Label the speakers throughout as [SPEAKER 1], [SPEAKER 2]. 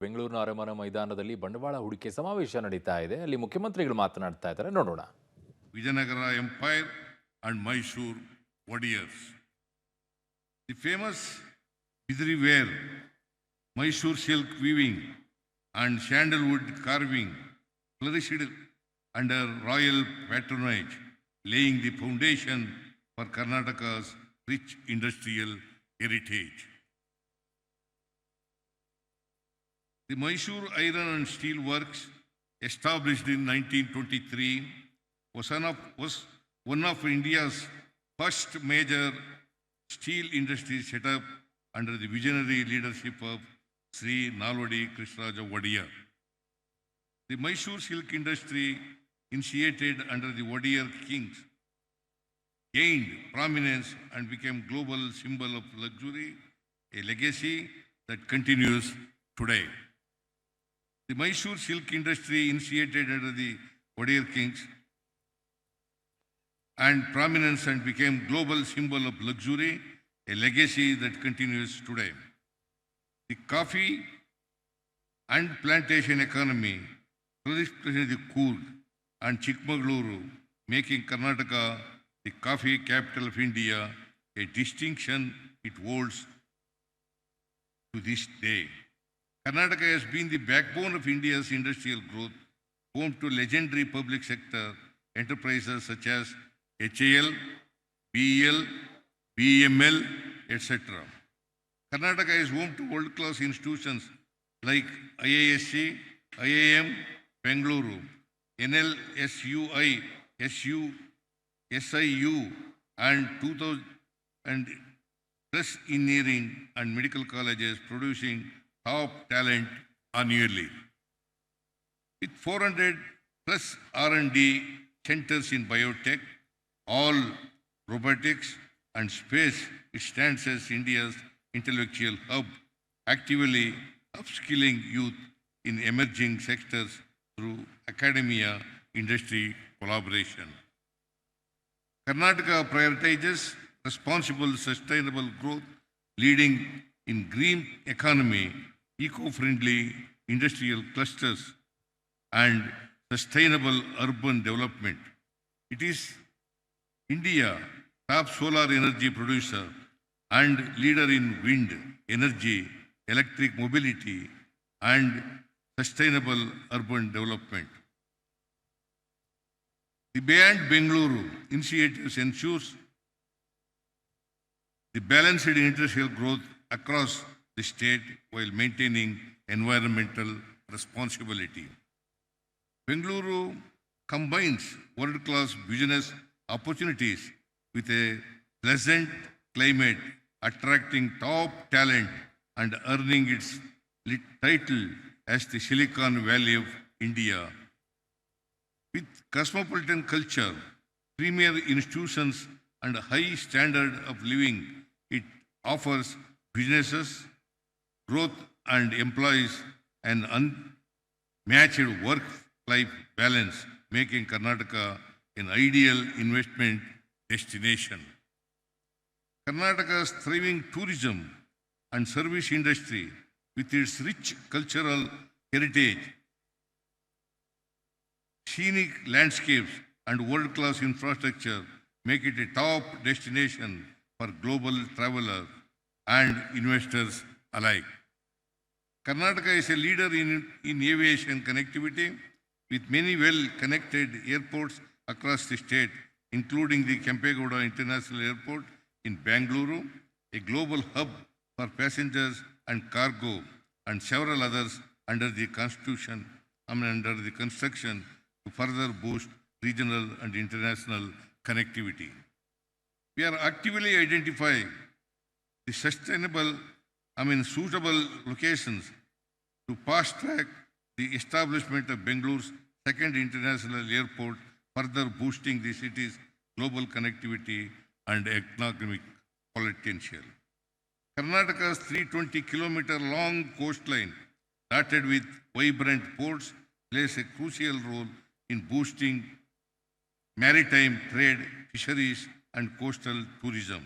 [SPEAKER 1] ಬೆಂಗಳೂರಿನ ಅರಮನೆ ಮೈದಾನದಲ್ಲಿ ಬಂಡವಾಳ ಹೂಡಿಕೆ ಸಮಾವೇಶ ನಡೀತಾ ಇದೆ. ಅಲ್ಲಿ ಮುಖ್ಯಮಂತ್ರಿಗಳು ಮಾತನಾಡ್ತಾ ಇದ್ದಾರೆ, ನೋಡೋಣ.
[SPEAKER 2] Vijayanagara Empire and Mysore warriors. The famous Bidri ware, Mysore silk weaving and sandalwood carving flourished under royal patronage, laying the foundation for Karnataka's rich industrial heritage. The Mysore Iron and Steel Works, established in 1923, was one of India's first major steel industries set up under the visionary leadership of Sri Nalvadi Krishnaraja Wadiya. The Mysore silk industry, initiated under the Wadiya kings, gained prominence and became global symbol of luxury, a legacy that continues today. The Mysore silk industry, initiated under the Wadiya kings, and prominence and became global symbol of luxury, a legacy that continues today. The coffee and plantation economy flourished in the Coorg and Chikmagaluru, making Karnataka the coffee capital of India, a distinction it holds to this day. Karnataka has been the backbone of India's industrial growth, home to legendary public sector enterprises such as HAL, BEL, BML, etc. Karnataka is home to world-class institutions like IISc, IIM, Bengaluru, NLSUI, SIU, and 2000 and plus engineering and medical colleges producing top talent annually. With 400 plus R&D centers in biotech, all robotics and space, it stands as India's intellectual hub, actively upskilling youth in emerging sectors through academia-industry collaboration. Karnataka prioritizes responsible, sustainable growth, leading in green economy, eco-friendly industrial clusters, and sustainable urban development. It is India top solar energy producer and leader in wind energy, electric mobility, and sustainable urban development. The Beyond Bengaluru initiatives ensures the balanced industrial growth across the state while maintaining environmental responsibility. Bengaluru combines world-class business opportunities with a pleasant climate, attracting top talent and earning its title as the Silicon Valley of India. With cosmopolitan culture, premier institutions, and a high standard of living, it offers businesses, growth, and employees an unmatched work-life balance, making Karnataka an ideal investment destination. Karnataka's thriving tourism and service industry, with its rich cultural heritage, scenic landscapes, and world-class infrastructure, make it a top destination for global travelers and investors alike. Karnataka is a leader in aviation connectivity, with many well-connected airports across the state, including the Kempegowda International Airport in Bengaluru, a global hub for passengers and cargo, and several others under the construction to further boost regional and international connectivity. We are actively identifying the suitable locations to fast-track the establishment of Bengaluru's second international airport, further boosting the city's global connectivity and economic potential. Karnataka's 320-kilometer long coastline, dotted with vibrant ports, plays a crucial role in boosting maritime trade, fisheries, and coastal tourism.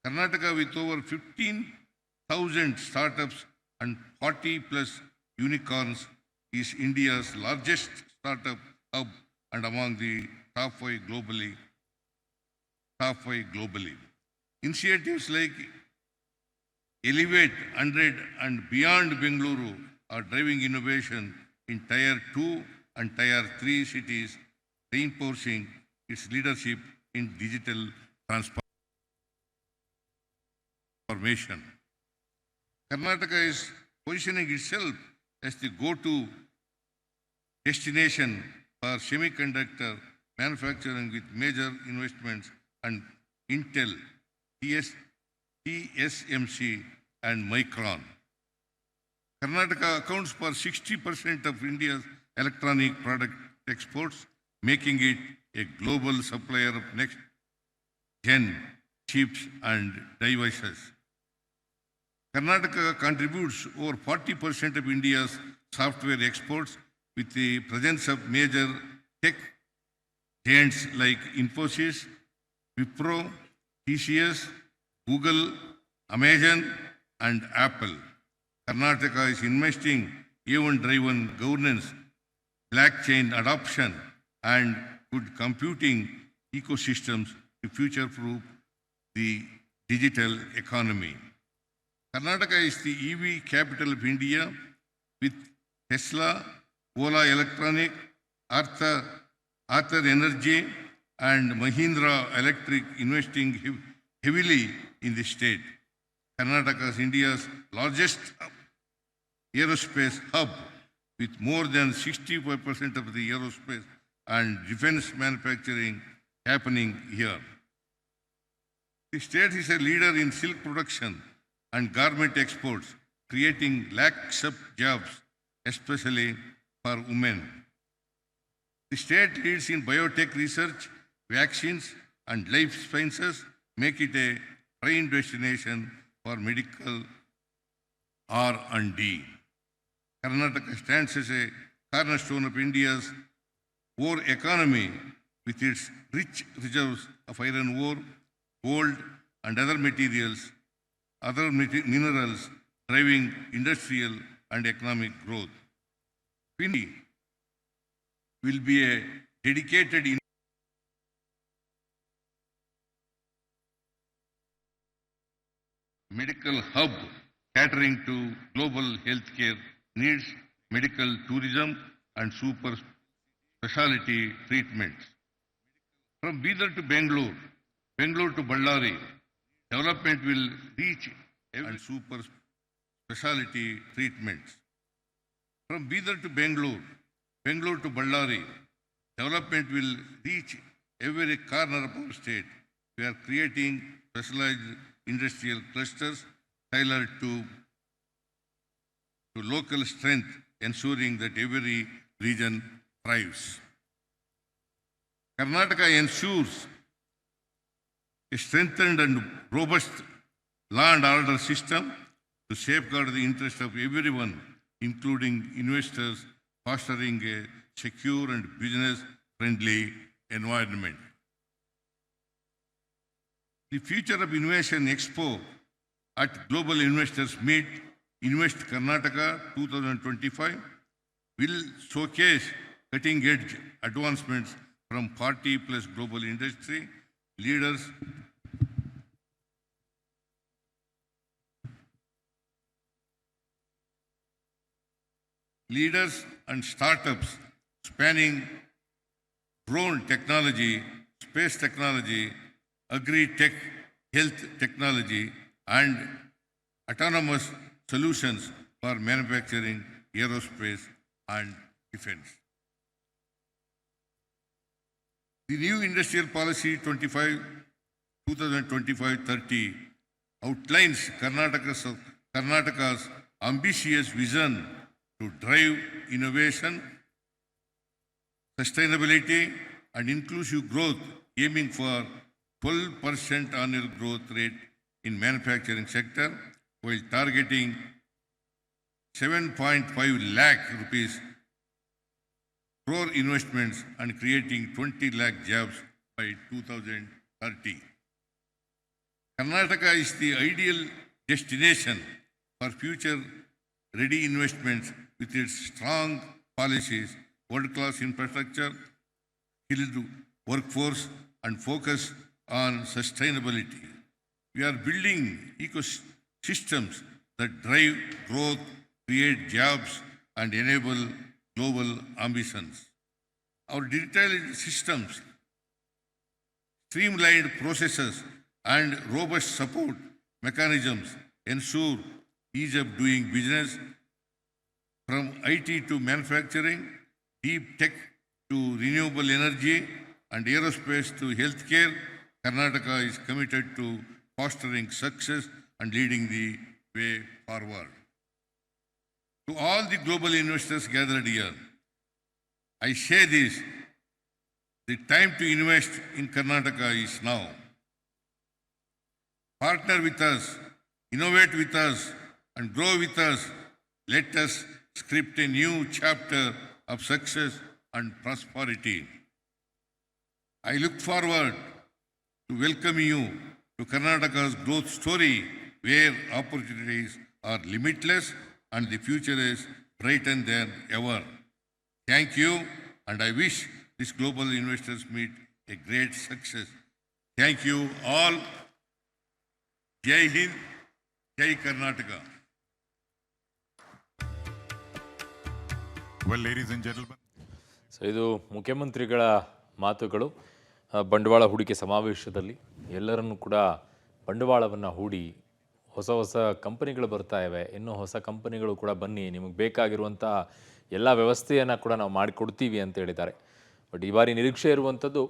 [SPEAKER 2] Karnataka, with over 15,000 startups and 40 plus unicorns, is India's largest startup hub and among the top five globally. Initiatives like Elevate 100 and Beyond Bengaluru are driving innovation in Tier 2 and Tier 3 cities, reinforcing its leadership in digital transformation. Karnataka is positioning itself as the go-to destination for semiconductor manufacturing with major investments and Intel, TSMC, and Micron. Karnataka accounts for 60% of India's electronic product exports, making it a global supplier of next-gen chips and devices. Karnataka contributes over 40% of India's software exports with the presence of major tech giants like Infosys, Wipro, TCS, Google, Amazon, and Apple. Karnataka is investing AI-driven governance, blockchain adoption, and good computing ecosystems to future-proof the digital economy. Karnataka is the EV capital of India with Tesla, Ola Electronic, Arthur Energy, and Mahindra Electric investing heavily in the state. Karnataka is India's largest aerospace hub with more than 65% of the aerospace and defense manufacturing happening here. The state is a leader in silk production and garment exports, creating lakhs of jobs, especially for women. The state leads in biotech research, vaccines, and life sciences, make it a prime destination for medical R&D. Karnataka stands as a cornerstone of India's ore economy with its rich reserves of iron ore, gold, and other minerals driving industrial and economic growth. Pindi will be a dedicated medical hub catering to global healthcare needs, medical tourism, and super specialty treatments. From Bidar to Bangalore, Bangalore to Ballari, development will reach and super specialty treatments. From Bidar to Bangalore, Bangalore to Ballari, development will reach every corner of our state. We are creating specialized industrial clusters tailored to local strength, ensuring that every region thrives. Karnataka ensures a strengthened and robust law and order system to safeguard the interest of everyone, including investors, fostering a secure and business-friendly environment. The Future of Innovation Expo at Global Investors Meet Invest Karnataka 2025 will showcase cutting-edge advancements from 40+ global industry leaders and startups spanning drone technology, space technology, agri-tech, health technology, and autonomous solutions for manufacturing, aerospace, and defense. The new Industrial Policy 2025-30 outlines Karnataka's ambitious vision to drive innovation, sustainability, and inclusive growth, aiming for 12% annual growth rate in manufacturing sector, while targeting 7.5 lakh rupees crore investments and creating 20 lakh jobs by 2030. Karnataka is the ideal destination for future-ready investments with its strong policies, world-class infrastructure, skilled workforce, and focus on sustainability. We are building ecosystems that drive growth, create jobs, and enable global ambitions. Our digital systems, streamlined processes, and robust support mechanisms ensure ease of doing business. From IT to manufacturing, deep tech to renewable energy, and aerospace to healthcare, Karnataka is committed to fostering success and leading the way forward. To all the global investors gathered here, I say this, the time to invest in Karnataka is now. Partner with us, innovate with us, and grow with us. Let us script a new chapter of success and prosperity. I look forward to welcoming you to Karnataka's growth story, where opportunities are limitless and the future is brighter than ever. Thank you, and I wish this global investors meet a great success. Thank you all. Jai Hind, Jai Karnataka.
[SPEAKER 3] Well, ladies and gentlemen.
[SPEAKER 1] So ಇದು ಮುಖ್ಯಮಂತ್ರಿಗಳ ಮಾತುಗಳು ಬಂಡವಾಳ ಹೂಡಿಕೆ ಸಮಾವೇಶದಲ್ಲಿ ಎಲ್ಲರನ್ನೂ ಕೂಡ ಬಂಡವಾಳವನ್ನು ಹೂಡಿ ಹೊಸ ಹೊಸ ಕಂಪನಿಗಳು ಬರ್ತಾ ಇವೆ, ಇನ್ನೂ ಹೊಸ ಕಂಪನಿಗಳು ಕೂಡ ಬನ್ನಿ, ನಿಮಗೆ ಬೇಕಾಗಿರುವಂಥ ಎಲ್ಲ ವ್ಯವಸ್ಥೆಯನ್ನು ಕೂಡ ನಾವು ಮಾಡಿಕೊಡ್ತೀವಿ ಅಂತ ಹೇಳಿದ್ದಾರೆ. ಬಟ್ ಈ ಬಾರಿ ನಿರೀಕ್ಷೆ ಇರುವಂಥದ್ದು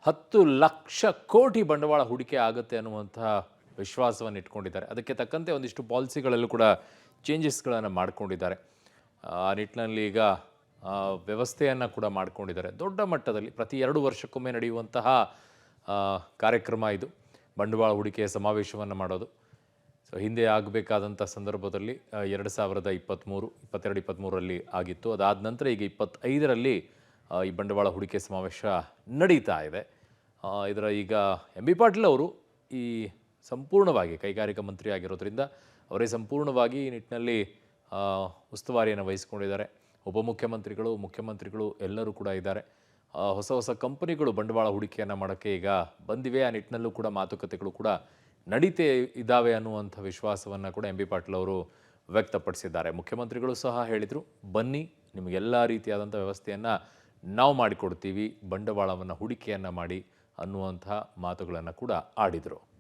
[SPEAKER 1] 10 ಲಕ್ಷ ಕೋಟಿ ಬಂಡವಾಳ ಹೂಡಿಕೆ ಆಗುತ್ತೆ ಅನ್ನುವಂತಹ ವಿಶ್ವಾಸವನ್ನು ಇಟ್ಕೊಂಡಿದ್ದಾರೆ. ಅದಕ್ಕೆ ತಕ್ಕಂತೆ ಒಂದಿಷ್ಟು ಪಾಲಿಸಿಗಳಲ್ಲೂ ಕೂಡ ಚೇಂಜಸ್ಗಳನ್ನು ಮಾಡಿಕೊಂಡಿದ್ದಾರೆ. ಆ ನಿಟ್ಟಿನಲ್ಲಿ ಈಗ ವ್ಯವಸ್ಥೆಯನ್ನು ಕೂಡ ಮಾಡಿಕೊಂಡಿದ್ದಾರೆ. ದೊಡ್ಡ ಮಟ್ಟದಲ್ಲಿ ಪ್ರತಿ 2 ವರ್ಷಕ್ಕೊಮ್ಮೆ ನಡೆಯುವಂತಹ ಕಾರ್ಯಕ್ರಮ ಇದು, ಬಂಡವಾಳ ಹೂಡಿಕೆಯ ಸಮಾವೇಶವನ್ನು ಮಾಡೋದು. ಸೊ ಹಿಂದೆ ಆಗಬೇಕಾದಂಥ ಸಂದರ್ಭದಲ್ಲಿ 2022-23ರಲ್ಲಿ ಆಗಿತ್ತು. ಅದಾದ ನಂತರ ಈಗ 25ರಲ್ಲಿ ಈ ಬಂಡವಾಳ ಹೂಡಿಕೆ ಸಮಾವೇಶ ನಡೀತಾ ಇದೆ. ಇದರ ಈಗ ಎಂ.ಬಿ. ಪಾಟೀಲ್ ಅವರು ಈ ಸಂಪೂರ್ಣವಾಗಿ ಕೈಗಾರಿಕಾ ಮಂತ್ರಿ ಆಗಿರೋದ್ರಿಂದ ಅವರೇ ಸಂಪೂರ್ಣವಾಗಿ ಈ ನಿಟ್ಟಿನಲ್ಲಿ ಉಸ್ತುವಾರಿಯನ್ನು ವಹಿಸ್ಕೊಂಡಿದ್ದಾರೆ. ಉಪಮುಖ್ಯಮಂತ್ರಿಗಳು, ಮುಖ್ಯಮಂತ್ರಿಗಳು ಎಲ್ಲರೂ ಕೂಡ ಇದ್ದಾರೆ. ಹೊಸ ಹೊಸ ಕಂಪನಿಗಳು ಬಂಡವಾಳ ಹೂಡಿಕೆಯನ್ನು ಮಾಡೋಕ್ಕೆ ಈಗ ಬಂದಿವೆ. ಆ ನಿಟ್ಟಿನಲ್ಲೂ ಕೂಡ ಮಾತುಕತೆಗಳು ಕೂಡ ನಡೀತೇ ಇದ್ದಾವೆ ಅನ್ನುವಂಥ ವಿಶ್ವಾಸವನ್ನು ಕೂಡ ಎಂ.ಬಿ. ಪಾಟೀಲ್ ಅವರು ವ್ಯಕ್ತಪಡಿಸಿದ್ದಾರೆ. ಮುಖ್ಯಮಂತ್ರಿಗಳು ಸಹ ಹೇಳಿದರು, ಬನ್ನಿ, ನಿಮಗೆಲ್ಲ ರೀತಿಯಾದಂಥ ವ್ಯವಸ್ಥೆಯನ್ನು ನಾವು ಮಾಡಿಕೊಡ್ತೀವಿ, ಬಂಡವಾಳವನ್ನು ಹೂಡಿಕೆಯನ್ನು ಮಾಡಿ ಅನ್ನುವಂಥ ಮಾತುಗಳನ್ನು ಕೂಡ ಆಡಿದರು.